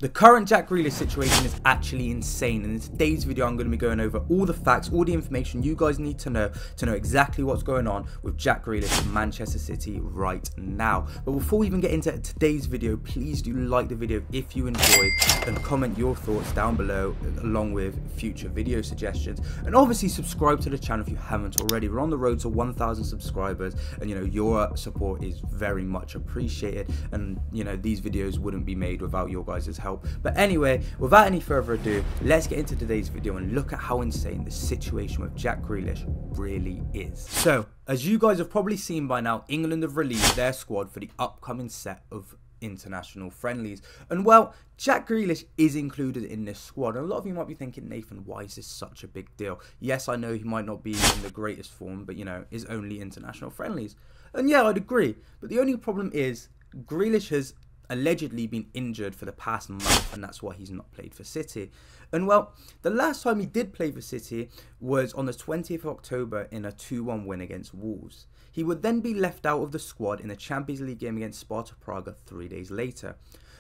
The current Jack Grealish situation is actually insane, and in today's video I'm going to be going over all the facts, all the information you guys need to know exactly what's going on with Jack Grealish in Manchester City right now. But before we even get into today's video, please do like the video if you enjoyed and comment your thoughts down below along with future video suggestions, and obviously subscribe to the channel if you haven't already. We're on the road to 1,000 subscribers, and your support is very much appreciated, and these videos wouldn't be made without your guys' help. But anyway, without any further ado, let's get into today's video and look at how insane the situation with Jack Grealish really is. So, as you guys have probably seen by now, England have released their squad for the upcoming set of international friendlies, and well, Jack Grealish is included in this squad. And a lot of you might be thinking, Nathan, why is this such a big deal? Yes, I know he might not be in the greatest form, but it's only international friendlies. And yeah, I'd agree, but the only problem is Grealish has allegedly been injured for the past month, and that's why he's not played for City. And well, the last time he did play for City was on the 20th of October in a 2-1 win against Wolves. He would then be left out of the squad in a Champions League game against Sparta Praga 3 days later.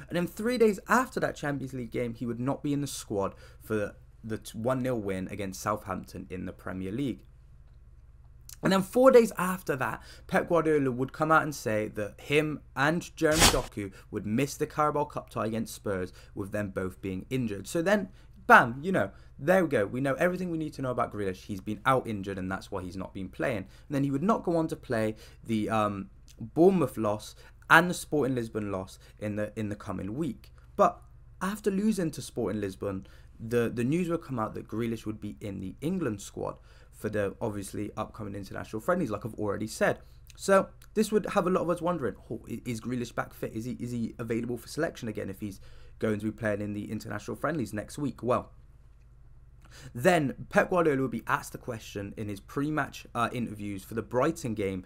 And then 3 days after that Champions League game, he would not be in the squad for the 1-0 win against Southampton in the Premier League. And then 4 days after that, Pep Guardiola would come out and say that him and Jeremy Doku would miss the Carabao Cup tie against Spurs, with them both being injured. So then, bam, there we go. We know everything we need to know about Grealish. He's been out injured, and that's why he's not been playing. And then he would not go on to play the Bournemouth loss and the Sporting Lisbon loss in the coming week. But after losing to Sporting Lisbon, the news would come out that Grealish would be in the England squad for the obviously upcoming international friendlies, like I've already said. So this would have a lot of us wondering, is Grealish back fit? Is he available for selection again if he's going to be playing in the international friendlies next week? Well, then Pep Guardiola will be asked the question in his pre-match interviews for the Brighton game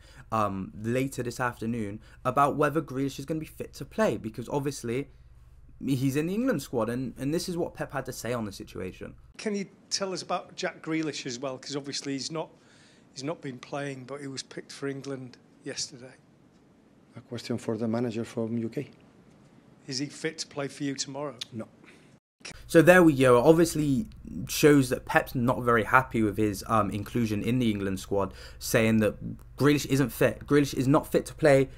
later this afternoon about whether Grealish is going to be fit to play, because obviously he's in the England squad, and this is what Pep had to say on the situation. Can you tell us about Jack Grealish as well? Because obviously he's not been playing, but he was picked for England yesterday. A question for the manager from UK. Is he fit to play for you tomorrow? No. So there we go. It obviously shows that Pep's not very happy with his inclusion in the England squad, saying that Grealish isn't fit. Grealish is not fit to play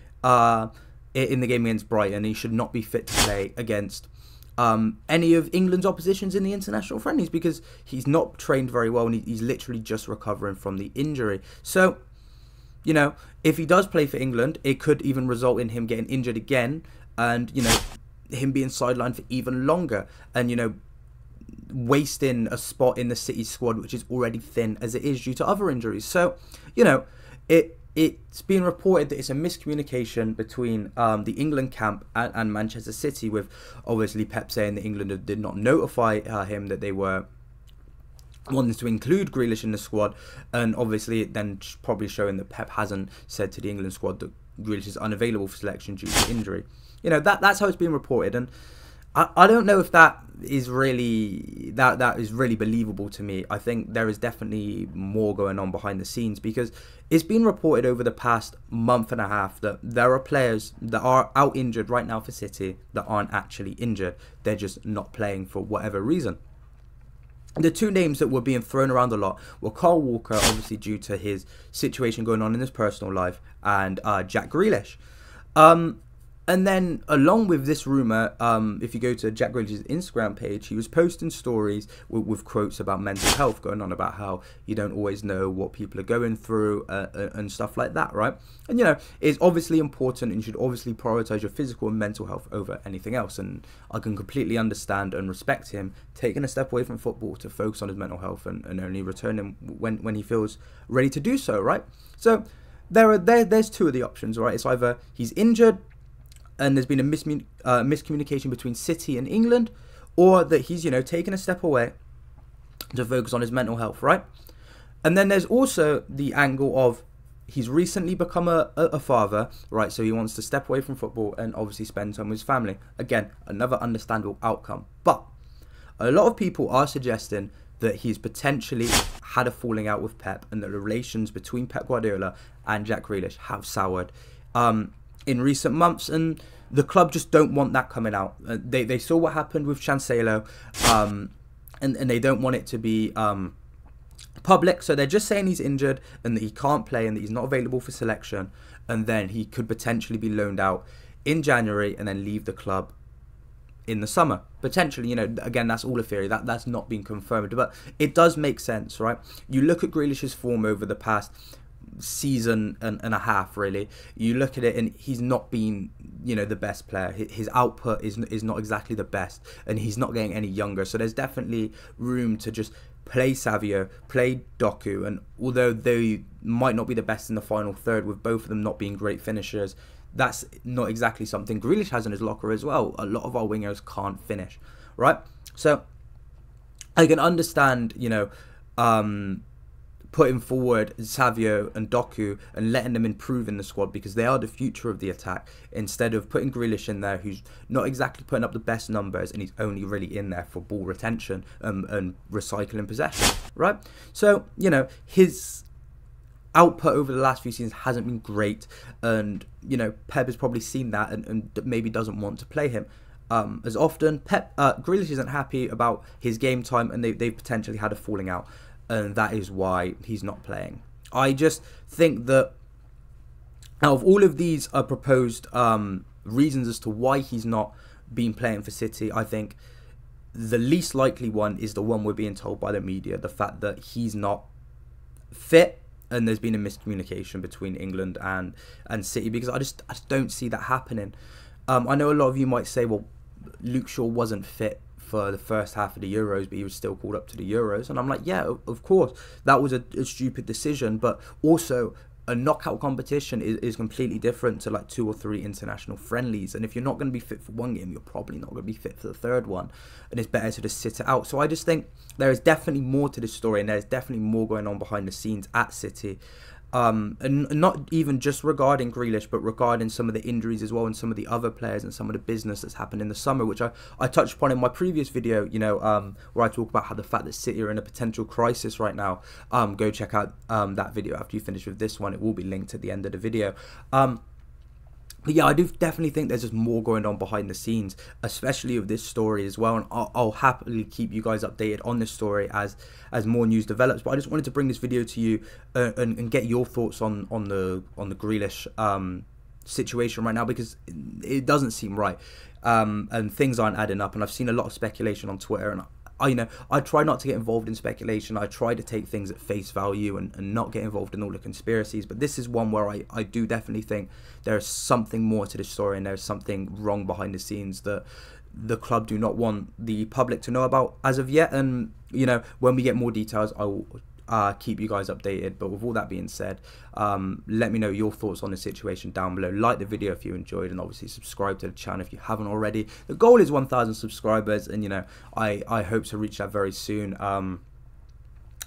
in the game against Brighton. He should not be fit to play against any of England's oppositions in the international friendlies, because he's not trained very well, and he's literally just recovering from the injury. So, if he does play for England, it could even result in him getting injured again, and, him being sidelined for even longer, and, wasting a spot in the City squad, which is already thin as it is due to other injuries. So, it's been reported that it's a miscommunication between the England camp and Manchester City, with obviously Pep saying that England did not notify him that they were wanting to include Grealish in the squad, and obviously then probably showing that Pep hasn't said to the England squad that Grealish is unavailable for selection due to injury. That's how it's been reported, and I don't know if that is really believable to me. I think there is definitely more going on behind the scenes, because it's been reported over the past month and a half that there are players that are out injured right now for City that aren't actually injured. They're just not playing for whatever reason. The two names that were being thrown around a lot were Kyle Walker, obviously due to his situation going on in his personal life, and Jack Grealish. And then, along with this rumour, if you go to Jack Grealish's Instagram page, he was posting stories with quotes about mental health, going on about how you don't always know what people are going through and stuff like that, right? And, it's obviously important, and you should obviously prioritise your physical and mental health over anything else. And I can completely understand and respect him taking a step away from football to focus on his mental health and only returning when he feels ready to do so, right? So there's two of the options, right? It's either he's injured and there's been a miscommunication between City and England, or that he's, taken a step away to focus on his mental health, right? And then there's also the angle of he's recently become a father, right? So he wants to step away from football and obviously spend time with his family. Again, another understandable outcome. But a lot of people are suggesting that he's potentially had a falling out with Pep, and that the relations between Pep Guardiola and Jack Grealish have soured in recent months. And the club just don't want that coming out. They saw what happened with Cancelo, and they don't want it to be public, so they're just saying he's injured and that he can't play and that he's not available for selection, and then he could potentially be loaned out in January and then leave the club in the summer potentially. You know, again, that's all a theory, that's not been confirmed, but it does make sense, right? You look at Grealish's form over the past season and a half, really. You look at it and he's not been, you know, the best player. His output is not exactly the best, and he's not getting any younger, so there's definitely room to just play Savio, play Doku, and although they might not be the best in the final third, with both of them not being great finishers, that's not exactly something Grealish has in his locker as well. A lot of our wingers can't finish, right? So I can understand, you know, putting forward Savio and Doku and letting them improve in the squad, because they are the future of the attack, instead of putting Grealish in there, who's not exactly putting up the best numbers, and he's only really in there for ball retention and recycling possession, right? So, you know, his output over the last few seasons hasn't been great, and, you know, Pep has probably seen that and maybe doesn't want to play him as often. Grealish isn't happy about his game time, and they've potentially had a falling out, and that is why he's not playing. I just think that out of all of these proposed reasons as to why he's not been playing for City, I think the least likely one is the one we're being told by the media, the fact that he's not fit and there's been a miscommunication between England and City, because I just don't see that happening. I know a lot of you might say, well, Luke Shaw wasn't fit for the first half of the Euros, but he was still called up to the Euros, and I'm like, yeah, of course, that was a stupid decision, but also a knockout competition is completely different to like 2 or 3 international friendlies, and if you're not going to be fit for one game, you're probably not going to be fit for the third one, and it's better to just sit it out. So I just think there is definitely more to this story, and there's definitely more going on behind the scenes at City. And not even just regarding Grealish, but regarding some of the injuries as well, and some of the other players, and some of the business that's happened in the summer, which I touched upon in my previous video, you know, where I talk about how the fact that City are in a potential crisis right now. Go check out that video after you finish with this one. It will be linked at the end of the video. But yeah, I do definitely think there's just more going on behind the scenes, especially with this story as well. And I'll happily keep you guys updated on this story as more news develops. But I just wanted to bring this video to you and get your thoughts on the Grealish situation right now, because it doesn't seem right, and things aren't adding up. And I've seen a lot of speculation on Twitter, and I try not to get involved in speculation. I try to take things at face value and not get involved in all the conspiracies. But this is one where I do definitely think there's something more to this story, and there's something wrong behind the scenes that the club do not want the public to know about as of yet. And, you know, when we get more details, I will keep you guys updated. But with all that being said, let me know your thoughts on the situation down below. Like the video if you enjoyed, and obviously subscribe to the channel if you haven't already. The goal is 1,000 subscribers, and, you know, I hope to reach that very soon.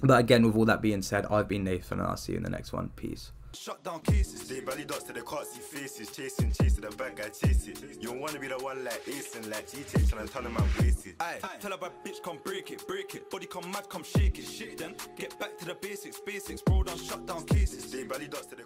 But again, with all that being said, I've been Nathan, and I'll see you in the next one. Peace. Shut down cases, they belly dots to the can't see faces, chasing the bad guy chase it. You don't wanna be the one like Ace and like G-Takes and turn them out wasted. Aye, tell her bad bitch come break it, body come mad, come shake it, then get back to the basics, bro, done shut down cases, they belly dots to the